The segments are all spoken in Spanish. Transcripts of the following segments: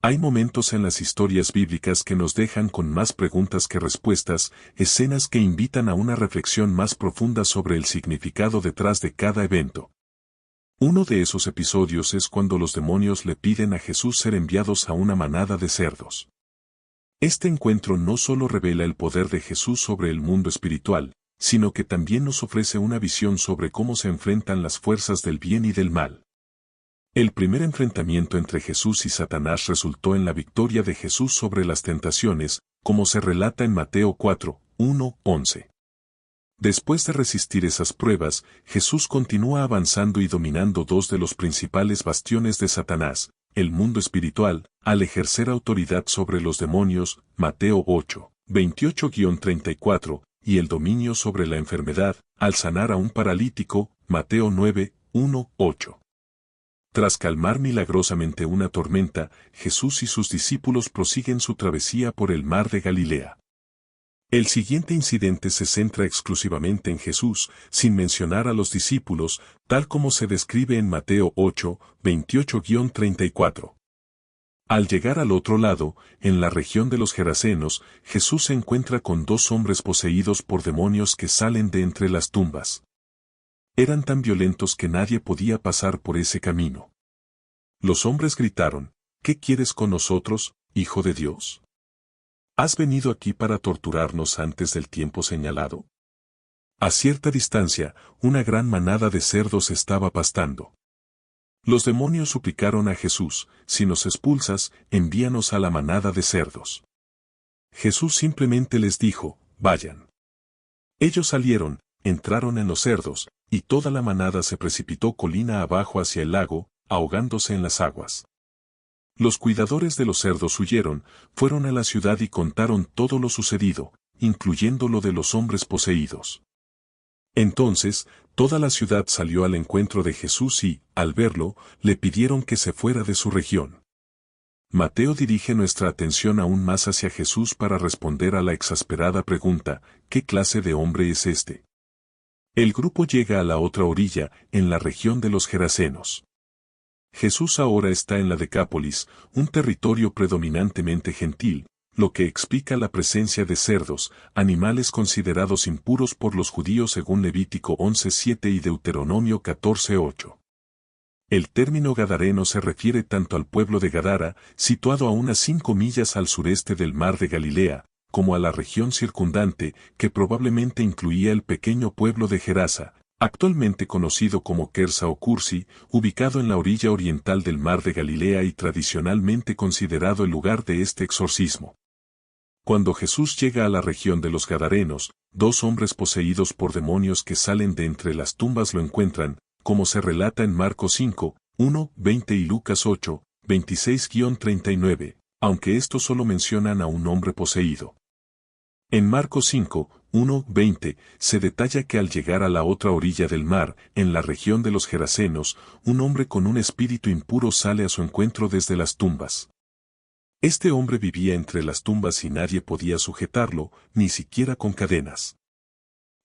Hay momentos en las historias bíblicas que nos dejan con más preguntas que respuestas, escenas que invitan a una reflexión más profunda sobre el significado detrás de cada evento. Uno de esos episodios es cuando los demonios le piden a Jesús ser enviados a una manada de cerdos. Este encuentro no solo revela el poder de Jesús sobre el mundo espiritual, sino que también nos ofrece una visión sobre cómo se enfrentan las fuerzas del bien y del mal. El primer enfrentamiento entre Jesús y Satanás resultó en la victoria de Jesús sobre las tentaciones, como se relata en Mateo 4, 1, 11. Después de resistir esas pruebas, Jesús continúa avanzando y dominando dos de los principales bastiones de Satanás, el mundo espiritual, al ejercer autoridad sobre los demonios, Mateo 8, 28-34, y el dominio sobre la enfermedad, al sanar a un paralítico, Mateo 9, 1, 8. Tras calmar milagrosamente una tormenta, Jesús y sus discípulos prosiguen su travesía por el mar de Galilea. El siguiente incidente se centra exclusivamente en Jesús, sin mencionar a los discípulos, tal como se describe en Mateo 8, 28-34. Al llegar al otro lado, en la región de los Gerasenos, Jesús se encuentra con dos hombres poseídos por demonios que salen de entre las tumbas. Eran tan violentos que nadie podía pasar por ese camino. Los hombres gritaron, ¿qué quieres con nosotros, Hijo de Dios? ¿Has venido aquí para torturarnos antes del tiempo señalado? A cierta distancia, una gran manada de cerdos estaba pastando. Los demonios suplicaron a Jesús, si nos expulsas, envíanos a la manada de cerdos. Jesús simplemente les dijo, vayan. Ellos salieron, entraron en los cerdos, y toda la manada se precipitó colina abajo hacia el lago, ahogándose en las aguas. Los cuidadores de los cerdos huyeron, fueron a la ciudad y contaron todo lo sucedido, incluyendo lo de los hombres poseídos. Entonces, toda la ciudad salió al encuentro de Jesús y, al verlo, le pidieron que se fuera de su región. Mateo dirige nuestra atención aún más hacia Jesús para responder a la exasperada pregunta, ¿qué clase de hombre es este? El grupo llega a la otra orilla, en la región de los Gerasenos. Jesús ahora está en la Decápolis, un territorio predominantemente gentil, lo que explica la presencia de cerdos, animales considerados impuros por los judíos según Levítico 11:7 y Deuteronomio 14:8. El término gadareno se refiere tanto al pueblo de Gadara, situado a unas 5 millas al sureste del mar de Galilea, como a la región circundante, que probablemente incluía el pequeño pueblo de Gerasa, actualmente conocido como Kersa o Cursi, ubicado en la orilla oriental del mar de Galilea y tradicionalmente considerado el lugar de este exorcismo. Cuando Jesús llega a la región de los Gadarenos, dos hombres poseídos por demonios que salen de entre las tumbas lo encuentran, como se relata en Marcos 5, 1, 20 y Lucas 8, 26-39, aunque estos solo mencionan a un hombre poseído. En Marcos 5, 1, 20, se detalla que al llegar a la otra orilla del mar, en la región de los Gerasenos, un hombre con un espíritu impuro sale a su encuentro desde las tumbas. Este hombre vivía entre las tumbas y nadie podía sujetarlo, ni siquiera con cadenas.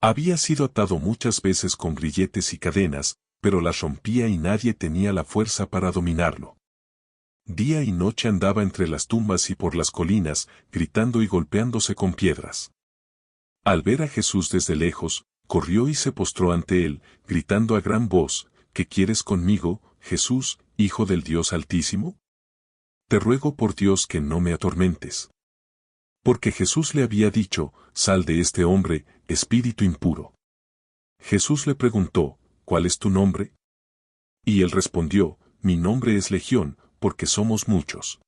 Había sido atado muchas veces con grilletes y cadenas, pero las rompía y nadie tenía la fuerza para dominarlo. Día y noche andaba entre las tumbas y por las colinas, gritando y golpeándose con piedras. Al ver a Jesús desde lejos, corrió y se postró ante él, gritando a gran voz, ¿qué quieres conmigo, Jesús, Hijo del Dios Altísimo? Te ruego por Dios que no me atormentes. Porque Jesús le había dicho, sal de este hombre, espíritu impuro. Jesús le preguntó, ¿cuál es tu nombre? Y él respondió, mi nombre es Legión, porque somos muchos.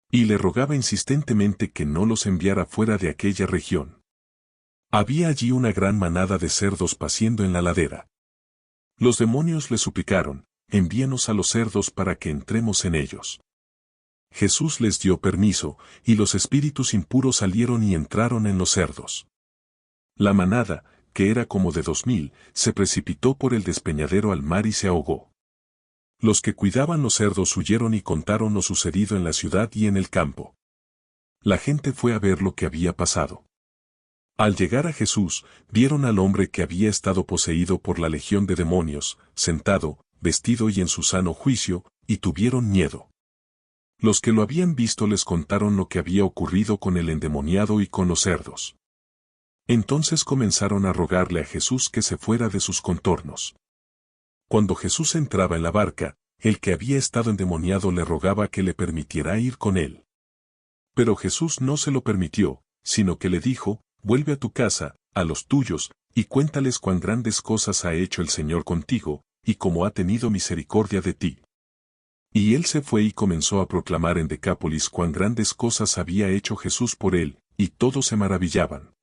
Y le rogaba insistentemente que no los enviara fuera de aquella región. Había allí una gran manada de cerdos paciendo en la ladera. Los demonios le suplicaron, envíanos a los cerdos para que entremos en ellos. Jesús les dio permiso, y los espíritus impuros salieron y entraron en los cerdos. La manada, que era como de 2000, se precipitó por el despeñadero al mar y se ahogó. Los que cuidaban los cerdos huyeron y contaron lo sucedido en la ciudad y en el campo. La gente fue a ver lo que había pasado. Al llegar a Jesús, vieron al hombre que había estado poseído por la legión de demonios, sentado, vestido y en su sano juicio, y tuvieron miedo. Los que lo habían visto les contaron lo que había ocurrido con el endemoniado y con los cerdos. Entonces comenzaron a rogarle a Jesús que se fuera de sus contornos. Cuando Jesús entraba en la barca, el que había estado endemoniado le rogaba que le permitiera ir con él. Pero Jesús no se lo permitió, sino que le dijo, vuelve a tu casa, a los tuyos, y cuéntales cuán grandes cosas ha hecho el Señor contigo, y cómo ha tenido misericordia de ti. Y él se fue y comenzó a proclamar en Decápolis cuán grandes cosas había hecho Jesús por él, y todos se maravillaban.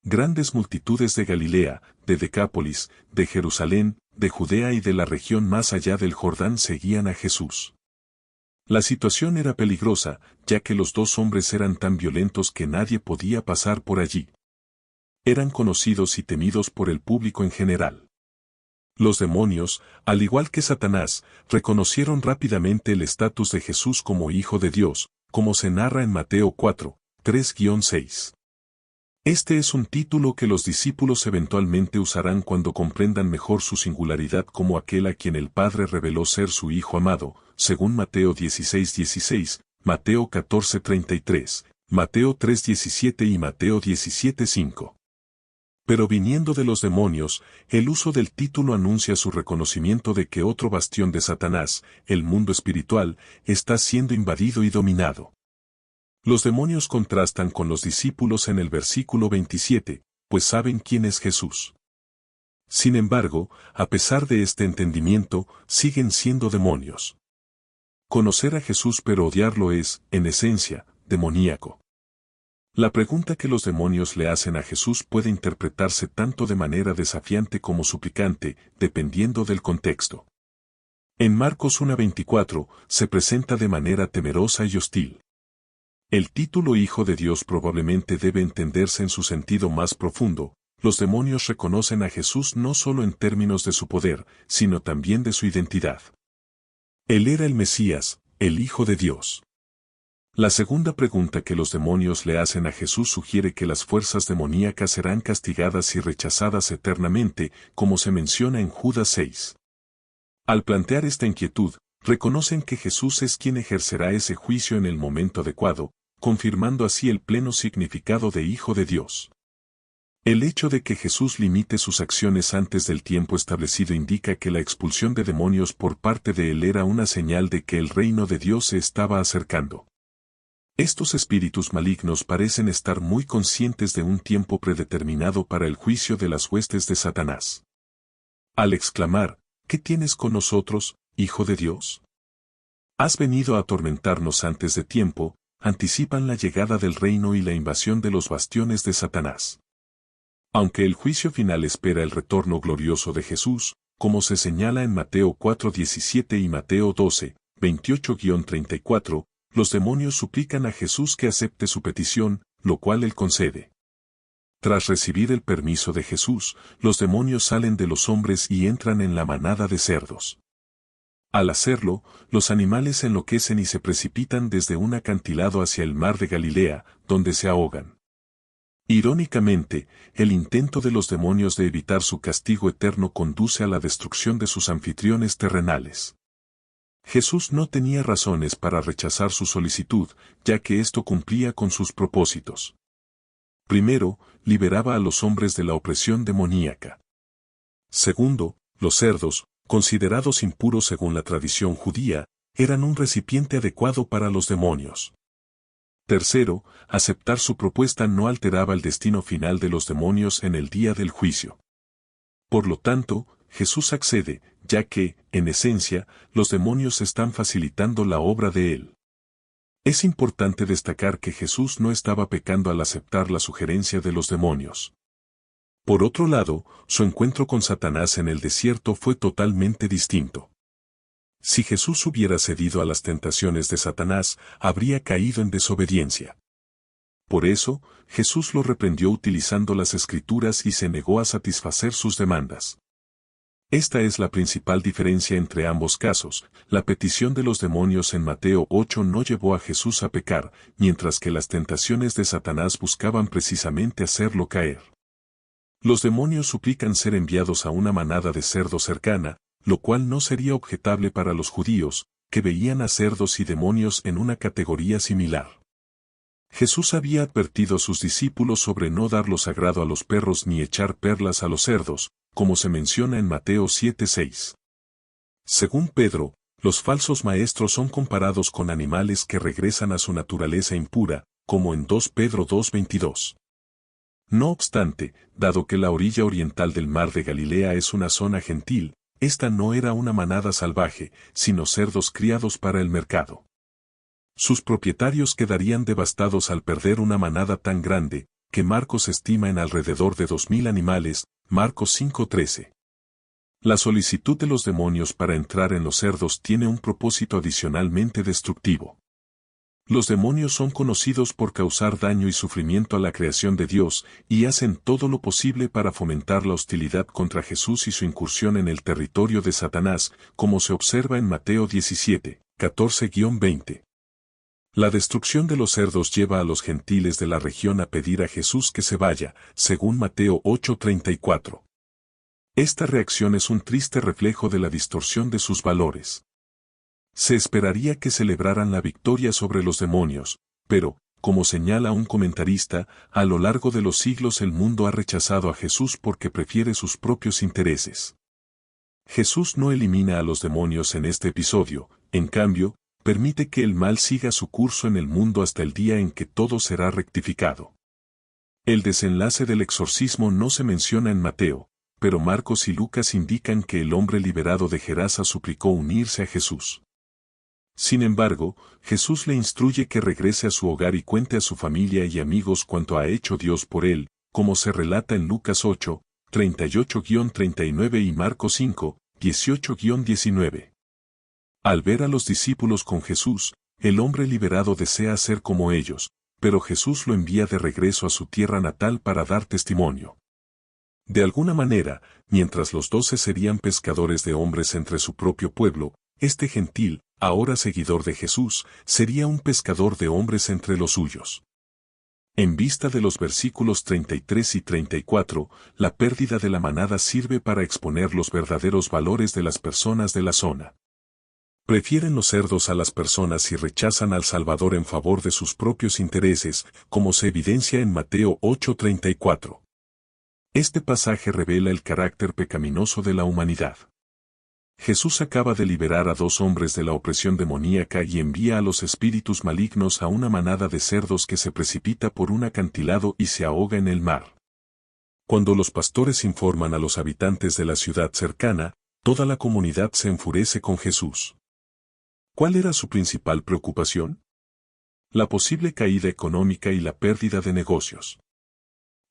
Grandes multitudes de Galilea, de Decápolis, de Jerusalén, de Judea y de la región más allá del Jordán seguían a Jesús. La situación era peligrosa, ya que los dos hombres eran tan violentos que nadie podía pasar por allí. Eran conocidos y temidos por el público en general. Los demonios, al igual que Satanás, reconocieron rápidamente el estatus de Jesús como Hijo de Dios, como se narra en Mateo 4, 3-6. Este es un título que los discípulos eventualmente usarán cuando comprendan mejor su singularidad como aquel a quien el Padre reveló ser su Hijo amado, según Mateo 16:16, Mateo 14:33, Mateo 3:17 y Mateo 17:5. Pero viniendo de los demonios, el uso del título anuncia su reconocimiento de que otro bastión de Satanás, el mundo espiritual, está siendo invadido y dominado. Los demonios contrastan con los discípulos en el versículo 27, pues saben quién es Jesús. Sin embargo, a pesar de este entendimiento, siguen siendo demonios. Conocer a Jesús pero odiarlo es, en esencia, demoníaco. La pregunta que los demonios le hacen a Jesús puede interpretarse tanto de manera desafiante como suplicante, dependiendo del contexto. En Marcos 1:24, se presenta de manera temerosa y hostil. El título Hijo de Dios probablemente debe entenderse en su sentido más profundo. Los demonios reconocen a Jesús no solo en términos de su poder, sino también de su identidad. Él era el Mesías, el Hijo de Dios. La segunda pregunta que los demonios le hacen a Jesús sugiere que las fuerzas demoníacas serán castigadas y rechazadas eternamente, como se menciona en Judas 6. Al plantear esta inquietud, reconocen que Jesús es quien ejercerá ese juicio en el momento adecuado, confirmando así el pleno significado de Hijo de Dios. El hecho de que Jesús limite sus acciones antes del tiempo establecido indica que la expulsión de demonios por parte de él era una señal de que el reino de Dios se estaba acercando. Estos espíritus malignos parecen estar muy conscientes de un tiempo predeterminado para el juicio de las huestes de Satanás. Al exclamar, ¿qué tienes con nosotros, Hijo de Dios? ¿Has venido a atormentarnos antes de tiempo? Anticipan la llegada del reino y la invasión de los bastiones de Satanás. Aunque el juicio final espera el retorno glorioso de Jesús, como se señala en Mateo 4:17 y Mateo 12:28-34, los demonios suplican a Jesús que acepte su petición, lo cual él concede. Tras recibir el permiso de Jesús, los demonios salen de los hombres y entran en la manada de cerdos. Al hacerlo, los animales enloquecen y se precipitan desde un acantilado hacia el mar de Galilea, donde se ahogan. Irónicamente, el intento de los demonios de evitar su castigo eterno conduce a la destrucción de sus anfitriones terrenales. Jesús no tenía razones para rechazar su solicitud, ya que esto cumplía con sus propósitos. Primero, liberaba a los hombres de la opresión demoníaca. Segundo, los cerdos, considerados impuros según la tradición judía, eran un recipiente adecuado para los demonios. Tercero, aceptar su propuesta no alteraba el destino final de los demonios en el día del juicio. Por lo tanto, Jesús accede, ya que, en esencia, los demonios están facilitando la obra de él. Es importante destacar que Jesús no estaba pecando al aceptar la sugerencia de los demonios. Por otro lado, su encuentro con Satanás en el desierto fue totalmente distinto. Si Jesús hubiera cedido a las tentaciones de Satanás, habría caído en desobediencia. Por eso, Jesús lo reprendió utilizando las Escrituras y se negó a satisfacer sus demandas. Esta es la principal diferencia entre ambos casos. La petición de los demonios en Mateo 8 no llevó a Jesús a pecar, mientras que las tentaciones de Satanás buscaban precisamente hacerlo caer. Los demonios suplican ser enviados a una manada de cerdos cercana, lo cual no sería objetable para los judíos, que veían a cerdos y demonios en una categoría similar. Jesús había advertido a sus discípulos sobre no dar lo sagrado a los perros ni echar perlas a los cerdos, como se menciona en Mateo 7:6. Según Pedro, los falsos maestros son comparados con animales que regresan a su naturaleza impura, como en 2 Pedro 2:22. No obstante, dado que la orilla oriental del mar de Galilea es una zona gentil, esta no era una manada salvaje, sino cerdos criados para el mercado. Sus propietarios quedarían devastados al perder una manada tan grande, que Marcos estima en alrededor de 2000 animales, Marcos 5:13. La solicitud de los demonios para entrar en los cerdos tiene un propósito adicionalmente destructivo. Los demonios son conocidos por causar daño y sufrimiento a la creación de Dios, y hacen todo lo posible para fomentar la hostilidad contra Jesús y su incursión en el territorio de Satanás, como se observa en Mateo 17, 14-20. La destrucción de los cerdos lleva a los gentiles de la región a pedir a Jesús que se vaya, según Mateo 8:34. Esta reacción es un triste reflejo de la distorsión de sus valores. Se esperaría que celebraran la victoria sobre los demonios, pero, como señala un comentarista, a lo largo de los siglos el mundo ha rechazado a Jesús porque prefiere sus propios intereses. Jesús no elimina a los demonios en este episodio, en cambio, permite que el mal siga su curso en el mundo hasta el día en que todo será rectificado. El desenlace del exorcismo no se menciona en Mateo, pero Marcos y Lucas indican que el hombre liberado de Gerasa suplicó unirse a Jesús. Sin embargo, Jesús le instruye que regrese a su hogar y cuente a su familia y amigos cuanto ha hecho Dios por él, como se relata en Lucas 8, 38-39 y Marcos 5, 18-19. Al ver a los discípulos con Jesús, el hombre liberado desea ser como ellos, pero Jesús lo envía de regreso a su tierra natal para dar testimonio. De alguna manera, mientras los 12 serían pescadores de hombres entre su propio pueblo, este gentil, ahora seguidor de Jesús, sería un pescador de hombres entre los suyos. En vista de los versículos 33 y 34, la pérdida de la manada sirve para exponer los verdaderos valores de las personas de la zona. Prefieren los cerdos a las personas y rechazan al Salvador en favor de sus propios intereses, como se evidencia en Mateo 8:34. Este pasaje revela el carácter pecaminoso de la humanidad. Jesús acaba de liberar a 2 hombres de la opresión demoníaca y envía a los espíritus malignos a una manada de cerdos que se precipita por un acantilado y se ahoga en el mar. Cuando los pastores informan a los habitantes de la ciudad cercana, toda la comunidad se enfurece con Jesús. ¿Cuál era su principal preocupación? La posible caída económica y la pérdida de negocios.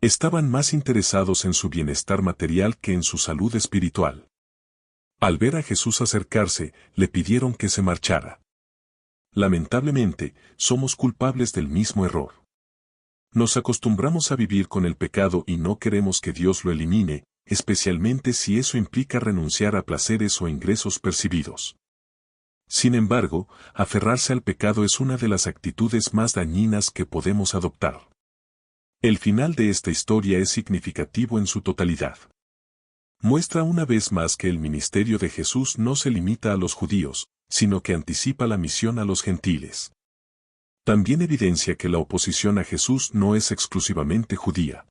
Estaban más interesados en su bienestar material que en su salud espiritual. Al ver a Jesús acercarse, le pidieron que se marchara. Lamentablemente, somos culpables del mismo error. Nos acostumbramos a vivir con el pecado y no queremos que Dios lo elimine, especialmente si eso implica renunciar a placeres o ingresos percibidos. Sin embargo, aferrarse al pecado es una de las actitudes más dañinas que podemos adoptar. El final de esta historia es significativo en su totalidad. Muestra una vez más que el ministerio de Jesús no se limita a los judíos, sino que anticipa la misión a los gentiles. También evidencia que la oposición a Jesús no es exclusivamente judía.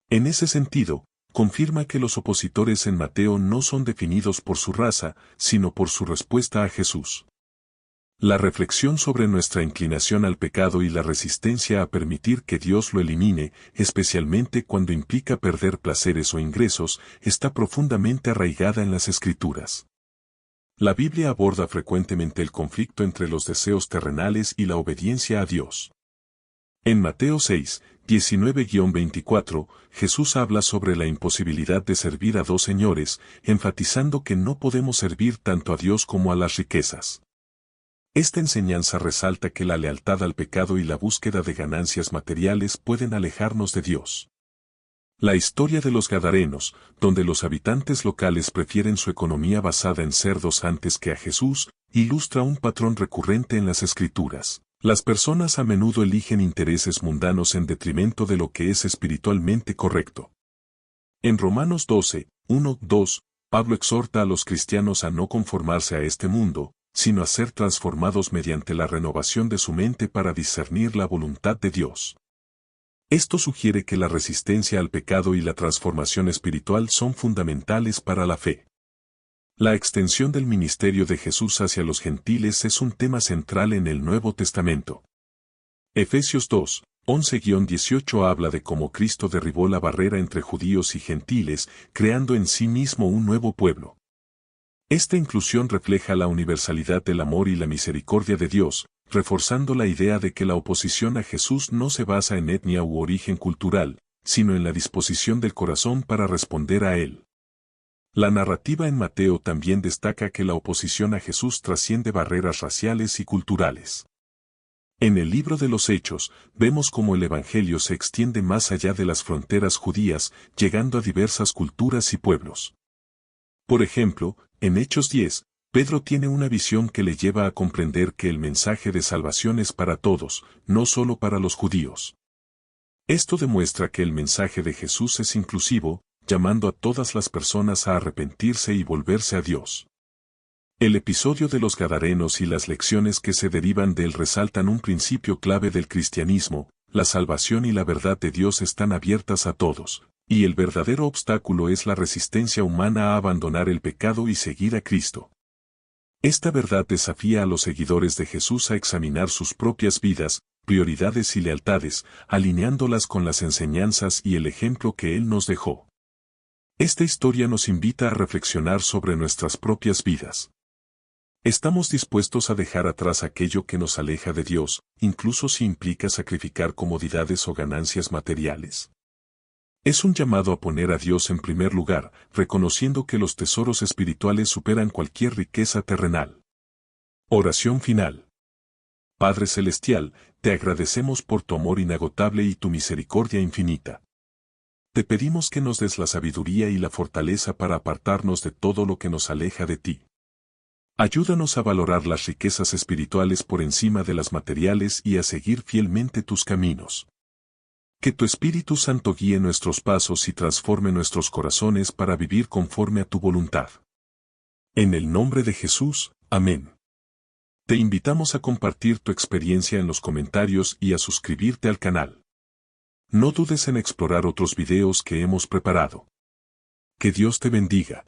En ese sentido, confirma que los opositores en Mateo no son definidos por su raza, sino por su respuesta a Jesús. La reflexión sobre nuestra inclinación al pecado y la resistencia a permitir que Dios lo elimine, especialmente cuando implica perder placeres o ingresos, está profundamente arraigada en las Escrituras. La Biblia aborda frecuentemente el conflicto entre los deseos terrenales y la obediencia a Dios. En Mateo 6, 19-24, Jesús habla sobre la imposibilidad de servir a 2 señores, enfatizando que no podemos servir tanto a Dios como a las riquezas. Esta enseñanza resalta que la lealtad al pecado y la búsqueda de ganancias materiales pueden alejarnos de Dios. La historia de los Gadarenos, donde los habitantes locales prefieren su economía basada en cerdos antes que a Jesús, ilustra un patrón recurrente en las Escrituras. Las personas a menudo eligen intereses mundanos en detrimento de lo que es espiritualmente correcto. En Romanos 12, 1-2, Pablo exhorta a los cristianos a no conformarse a este mundo, sino a ser transformados mediante la renovación de su mente para discernir la voluntad de Dios. Esto sugiere que la resistencia al pecado y la transformación espiritual son fundamentales para la fe. La extensión del ministerio de Jesús hacia los gentiles es un tema central en el Nuevo Testamento. Efesios 2, 11-18 habla de cómo Cristo derribó la barrera entre judíos y gentiles, creando en sí mismo un nuevo pueblo. Esta inclusión refleja la universalidad del amor y la misericordia de Dios, reforzando la idea de que la oposición a Jesús no se basa en etnia u origen cultural, sino en la disposición del corazón para responder a Él. La narrativa en Mateo también destaca que la oposición a Jesús trasciende barreras raciales y culturales. En el libro de los Hechos, vemos cómo el Evangelio se extiende más allá de las fronteras judías, llegando a diversas culturas y pueblos. Por ejemplo, en Hechos 10, Pedro tiene una visión que le lleva a comprender que el mensaje de salvación es para todos, no solo para los judíos. Esto demuestra que el mensaje de Jesús es inclusivo, llamando a todas las personas a arrepentirse y volverse a Dios. El episodio de los Gadarenos y las lecciones que se derivan de él resaltan un principio clave del cristianismo: la salvación y la verdad de Dios están abiertas a todos, y el verdadero obstáculo es la resistencia humana a abandonar el pecado y seguir a Cristo. Esta verdad desafía a los seguidores de Jesús a examinar sus propias vidas, prioridades y lealtades, alineándolas con las enseñanzas y el ejemplo que Él nos dejó. Esta historia nos invita a reflexionar sobre nuestras propias vidas. ¿Estamos dispuestos a dejar atrás aquello que nos aleja de Dios, incluso si implica sacrificar comodidades o ganancias materiales? Es un llamado a poner a Dios en primer lugar, reconociendo que los tesoros espirituales superan cualquier riqueza terrenal. Oración final. Padre Celestial, te agradecemos por tu amor inagotable y tu misericordia infinita. Te pedimos que nos des la sabiduría y la fortaleza para apartarnos de todo lo que nos aleja de ti. Ayúdanos a valorar las riquezas espirituales por encima de las materiales y a seguir fielmente tus caminos. Que tu Espíritu Santo guíe nuestros pasos y transforme nuestros corazones para vivir conforme a tu voluntad. En el nombre de Jesús, amén. Te invitamos a compartir tu experiencia en los comentarios y a suscribirte al canal. No dudes en explorar otros videos que hemos preparado. Que Dios te bendiga.